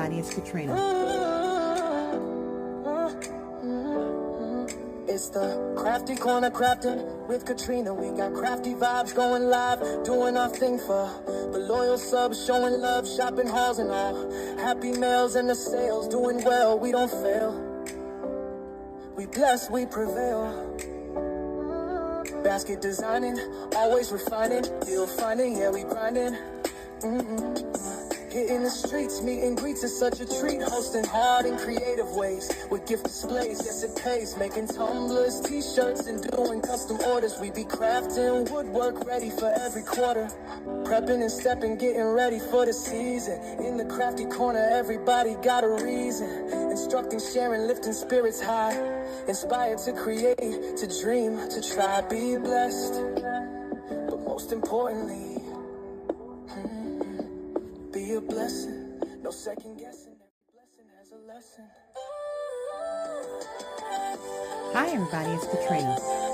everybody, it's Katrina. It's the Crafty Corner crafting with Katrina. We got crafty vibes going live, doing our thing for the loyal subs, showing love, shopping hauls and all. Happy mails and the sales, doing well, we don't fail. We bless, we prevail. Basket designing, always refining, deal finding, yeah, we grinding. Hitting the streets, meet and greets is such a treat. Hosting hard in creative ways with gift displays, yes it pays. Making tumblers, t-shirts, and doing custom orders. We be crafting woodwork ready for every quarter. Prepping and stepping, getting ready for the season. In the crafty corner, everybody got a reason. Instructing, sharing, lifting spirits high. Inspired to create, to dream, to try. Be blessed, but most importantly, be a blessing, no second guessing. Every blessing has a lesson. Hi everybody, it's Katrina.